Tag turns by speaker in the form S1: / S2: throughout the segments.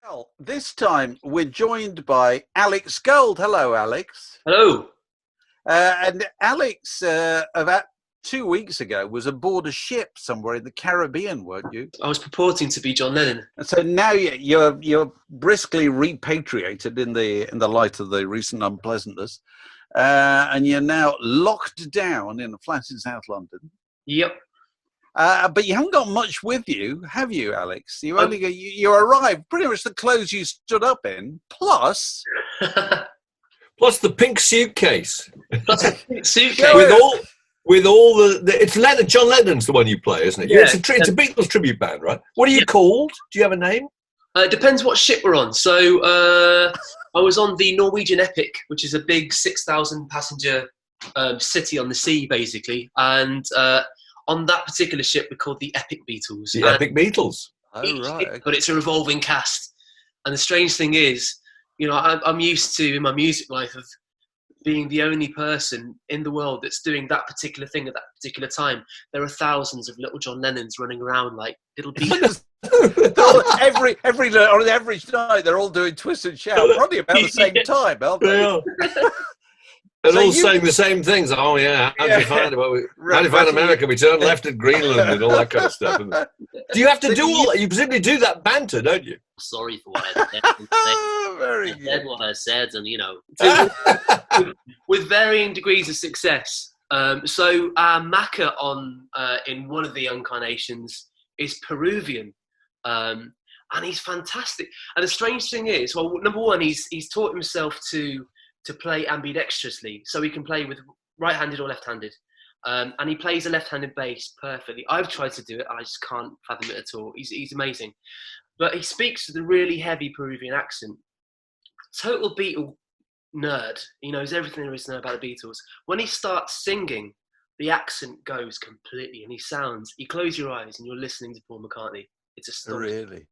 S1: Well, this time we're joined by Alex Gold. Hello, Alex.
S2: Hello.
S1: And Alex, about 2 weeks ago, was aboard a ship somewhere in the Caribbean, weren't you?
S2: I was purporting to be John Lennon.
S1: And so now you're briskly repatriated in the light of the recent unpleasantness, and you're now locked down in a flat in South London.
S2: Yep.
S1: But you haven't got much with you, have you, Alex? You arrived pretty much the clothes you stood up in, plus
S3: plus the pink suitcase.
S2: Suitcase.
S3: with all the it's Lennon. John Lennon's the one you play, isn't it?
S2: Yeah.
S3: It's a Beatles tribute band, right? What are you called? Do you have a name?
S2: It depends what ship we're on. So I was on the Norwegian Epic, which is a big 6,000 passenger city on the sea, basically, and on that particular ship, we're called the Epic Beatles.
S3: The Epic Beatles.
S1: Oh, right.
S2: But it's a revolving cast. And the strange thing is, I'm used to, in my music life, of being the only person in the world that's doing that particular thing at that particular time. There are thousands of little John Lennons running around like little Beatles.
S1: every on an average night, they're all doing twist and shout, probably about the same time, aren't they?
S3: Yeah. They're all saying the same things. Oh yeah, how do you find America? We turn left at Greenland and all that kind of stuff. Do you have to do all that? You presumably do that banter, don't you?
S4: Sorry for what I said.
S1: Very
S4: I
S1: good.
S4: said what I said, and
S2: with varying degrees of success. So our Macca in one of the incarnations is Peruvian, and he's fantastic. And the strange thing is, well, number one, he's taught himself to play ambidextrously, so he can play with right-handed or left-handed, and he plays a left-handed bass perfectly. I've tried to do it, I just can't fathom it at all. He's amazing, but he speaks with a really heavy Peruvian accent. Total Beatle nerd. He knows everything there is to know about the Beatles. When he starts singing, the accent goes completely, and you close your eyes and you're listening to Paul McCartney. It's astonishing.
S1: Really?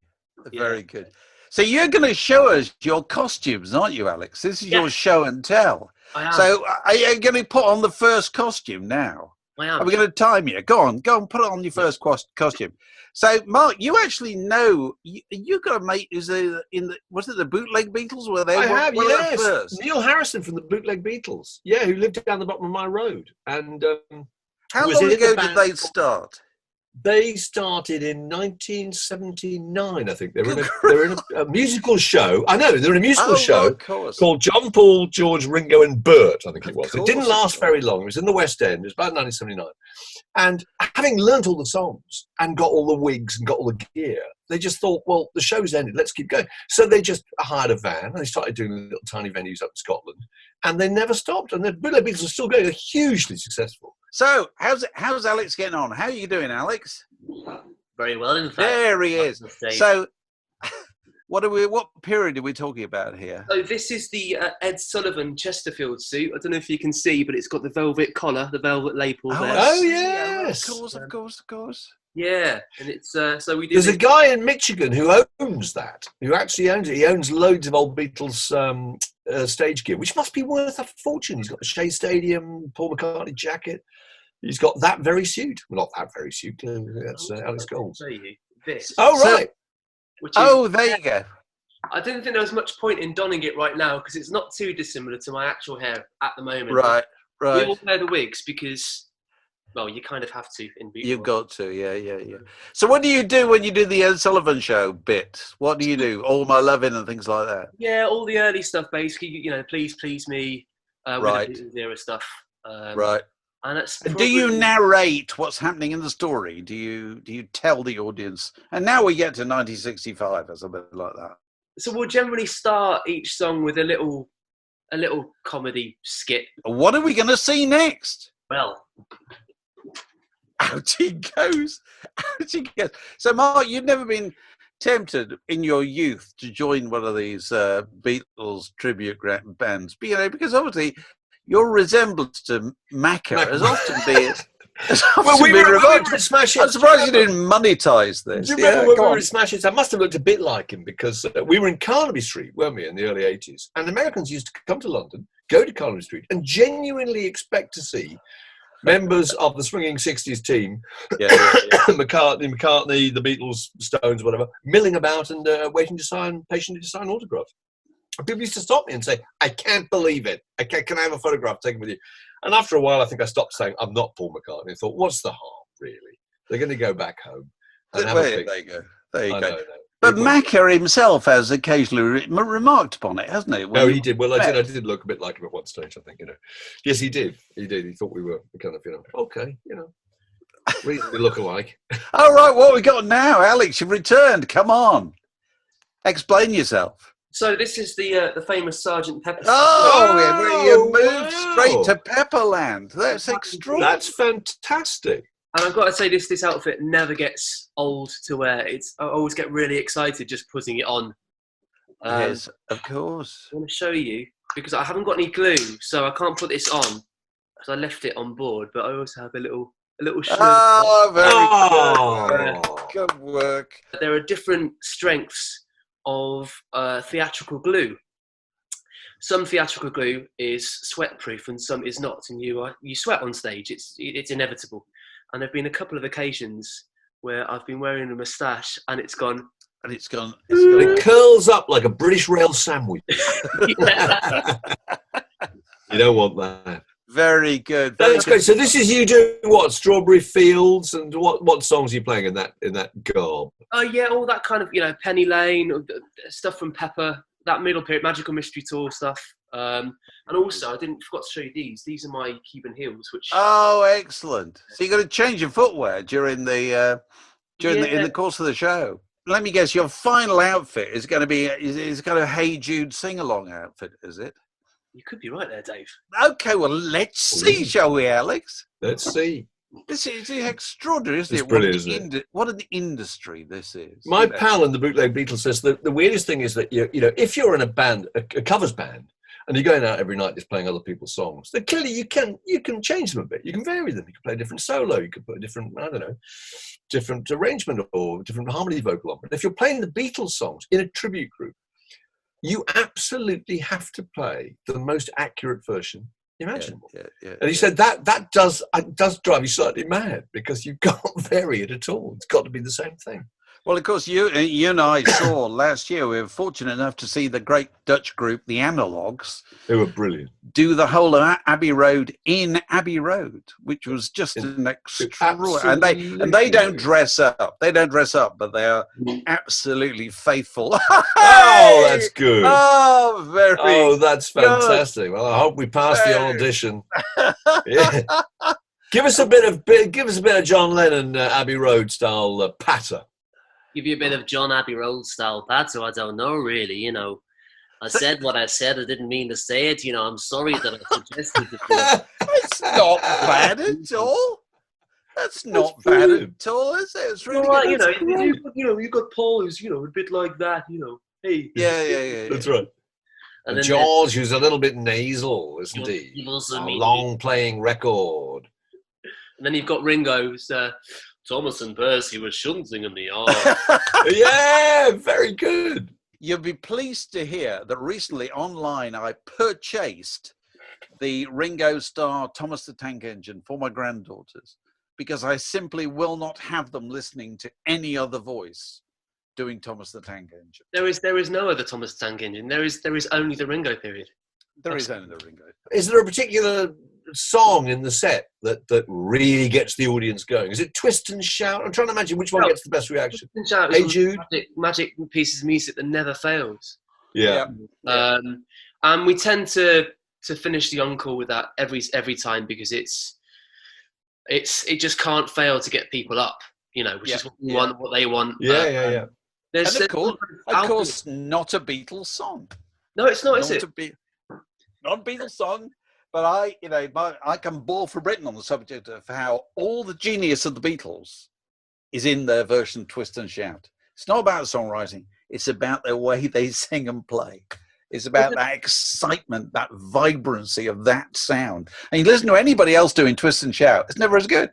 S1: Very good. So you're going to show us your costumes, aren't you, Alex? This is your show and tell.
S2: I am.
S1: So are you going to put on the first costume now?
S2: I am.
S1: Are we going to time you? Go on, put it on your first costume. So, Mark, you actually know, you got a mate who's was it the bootleg Beatles? Were they?
S3: I have, yes.
S1: First?
S3: Neil Harrison from the bootleg Beatles. Yeah, who lived down the bottom of my road. And
S1: how long ago did they start?
S3: They started in 1979, I think. They were in a musical show. I know, they're in a musical show called John, Paul, George, Ringo and Bert, I think it was. It didn't last very long. It was in the West End. It was about 1979. And having learnt all the songs and got all the wigs and got all the gear, they just thought, well, the show's ended, let's keep going. So they just hired a van and they started doing little tiny venues up in Scotland. And they never stopped. And the bootleg Beatles are still going. They're hugely successful.
S1: So, how's Alex getting on? How are you doing, Alex?
S4: very well, in fact.
S1: There he is. So, what period are we talking about here?
S2: So this is the Ed Sullivan Chesterfield suit. I don't know if you can see, but it's got the velvet collar, the velvet lapel there.
S3: Oh yes,
S1: of course.
S2: Yeah, and it's so we do.
S3: There's a guy in Michigan who owns that. Who actually owns it. He owns loads of old Beatles stage gear, which must be worth a fortune. He's got the Shea Stadium Paul McCartney jacket. He's got that very suit. Well, not that very suit. That's Alex Gold.
S2: This.
S3: Oh right.
S1: There you go.
S2: I didn't think there was much point in donning it right now because it's not too dissimilar to my actual hair at the moment.
S1: Right.
S2: We all wear the wigs because, well, you kind of have to in Beatles.
S1: You've got to, yeah. So what do you do when you do the Ed Sullivan Show bit? What do you do? All My Lovin' and things like that?
S2: Yeah, all the early stuff, basically. Please, please me.
S1: Right.
S2: Zero stuff.
S1: Right.
S2: And that's
S1: do you narrate what's happening in the story? Do you tell the audience? And now we get to 1965 or something like that.
S2: So we'll generally start each song with a little comedy skit.
S1: What are we going to see next?
S2: Well,
S1: out he goes. So, Mark, you've never been tempted in your youth to join one of these Beatles tribute bands, because obviously your resemblance to Macca has often been.
S3: Well, we were at Smash Hits.
S1: I'm surprised you didn't monetize this.
S3: Do you remember when we were at Smash Hits? I must have looked a bit like him because we were in Carnaby Street, weren't we, in the early 80s? And Americans used to come to London, go to Carnaby Street, and genuinely expect to see members of the swinging 60s team, McCartney, the Beatles, Stones, whatever, milling about and waiting to sign, patiently to sign autographs. And people used to stop me and say, I can't believe it. Can I have a photograph taken with you? And after a while, I think I stopped saying, I'm not Paul McCartney. I thought, what's the harm, really? They're going to go back home. And
S1: There you go. There you go.
S3: Know.
S1: But Macca himself has occasionally remarked upon it, hasn't he?
S3: No, he did. Well, I did look a bit like him at one stage, I think, Yes, he did. He thought we were kind of, okay, reasonably look alike.
S1: All right, what we got now? Alex, you've returned. Come on. Explain yourself.
S2: So this is the famous Sergeant Pepper.
S1: You moved straight to Pepperland. That's extraordinary.
S3: That's fantastic.
S2: And I've got to say, this outfit never gets old to wear. I always get really excited just putting it on.
S1: Yes, of course.
S2: I want to show you, because I haven't got any glue, so I can't put this on, because I left it on board, but I also have a little shirt.
S1: Oh, very good. Good work.
S2: There are different strengths of theatrical glue. Some theatrical glue is sweat-proof and some is not, and you sweat on stage. It's inevitable. And there have been a couple of occasions where I've been wearing a moustache and it's gone.
S3: It curls up like a British rail sandwich. You don't want that.
S1: Very good.
S3: That's great. So this is you doing what? Strawberry Fields, and what songs are you playing in that garb?
S2: Oh yeah, all that kind of Penny Lane, stuff from Pepper, that middle period, Magical Mystery Tour stuff. And also, I forgot to show you these. These are my Cuban heels, which.
S1: Oh, excellent! So you got to change your footwear during the in the course of the show. Let me guess. Your final outfit is going to be is kind of Hey Jude sing-along outfit, is it?
S2: You could be right there, Dave.
S1: Okay, well, let's see, shall we, Alex?
S3: Let's see.
S1: This is extraordinary, isn't it?
S3: It's brilliant, isn't it?
S1: What an industry this is.
S3: My pal in the Bootleg Beatles says that the weirdest thing is that if you're in a band, a covers band, and you're going out every night just playing other people's songs, then clearly you can change them a bit. You can vary them. You can play a different solo. You can put a different, different arrangement or different harmony vocal on. But if you're playing the Beatles songs in a tribute group, you absolutely have to play the most accurate version imaginable. And he said that does drive you slightly mad, because you can't vary it at all. It's got to be the same thing.
S1: Well, of course, you and I saw last year, we were fortunate enough to see the great Dutch group, the Analogues.
S3: They were brilliant.
S1: Do the whole of Abbey Road in Abbey Road, which was just an extraordinary. And they don't dress up. They don't dress up, but they are absolutely faithful.
S3: Oh, that's good.
S1: Oh, very.
S3: Oh, that's fantastic. Well, I hope we pass the audition. Yeah. Give us a bit of John Lennon Abbey Road style patter.
S4: Give you a bit of John Abbey Road style patter. I don't know, really. I said what I said. I didn't mean to say it. I'm sorry that I suggested it.
S1: It's not bad at all. That's not bad at all, is it? It's really good.
S2: You got Paul, who's a bit like that. Hey.
S1: Yeah.
S3: That's right. And George, who's a little bit nasal, isn't he? A long playing record.
S2: And then you've got Ringo, who's
S4: Thomas and Percy were shunting in the arm.
S3: Yeah, very good.
S1: You'll be pleased to hear that recently online I purchased the Ringo Starr Thomas the Tank Engine for my granddaughters, because I simply will not have them listening to any other voice doing Thomas the Tank Engine.
S2: There is no other Thomas the Tank Engine. There is only the Ringo period.
S1: There is only the Ringo.
S3: Is there a particular song in the set that really gets the audience going? Is it Twist and Shout? I'm trying to imagine which one gets the best reaction.
S2: Twist and Shout
S3: Hey Jude?
S2: Magic pieces of music that never fails.
S3: Yeah.
S2: And we tend to finish the encore with that every time, because it just can't fail to get people up, which is what we want, what they want.
S3: Yeah.
S1: And of course, not a Beatles song.
S2: No, it's not, is it?
S1: Not a Beatles song. But I can bawl for Britain on the subject of how all the genius of the Beatles is in their version of Twist and Shout. It's not about songwriting. It's about the way they sing and play. It's about that excitement, that vibrancy of that sound. And you listen to anybody else doing Twist and Shout, it's never as good.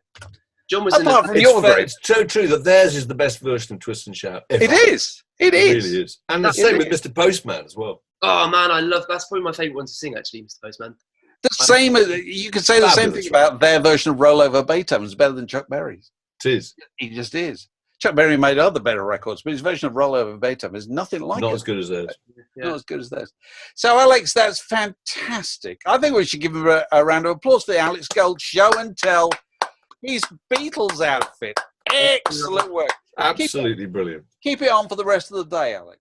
S2: John was
S1: apart from your group.
S3: It's so true that theirs is the best version of Twist and Shout ever.
S1: It is. It is.
S3: Really is. And the same with Mr. Postman as well.
S2: Oh man, I love that's probably my favourite one to sing, actually, Mr. Postman.
S1: The same. You could say the same thing about their version of Roll Over Beethoven. It's better than Chuck Berry's.
S3: It is.
S1: He just is. Chuck Berry made other better records, but his version of Roll Over Beethoven is nothing like it.
S3: Not as good as theirs.
S1: Not as good as theirs. So, Alex, that's fantastic. I think we should give him a round of applause for the Alex Gold Show and Tell. His Beatles outfit. Excellent work.
S3: Absolutely brilliant.
S1: Keep it on for the rest of the day, Alex.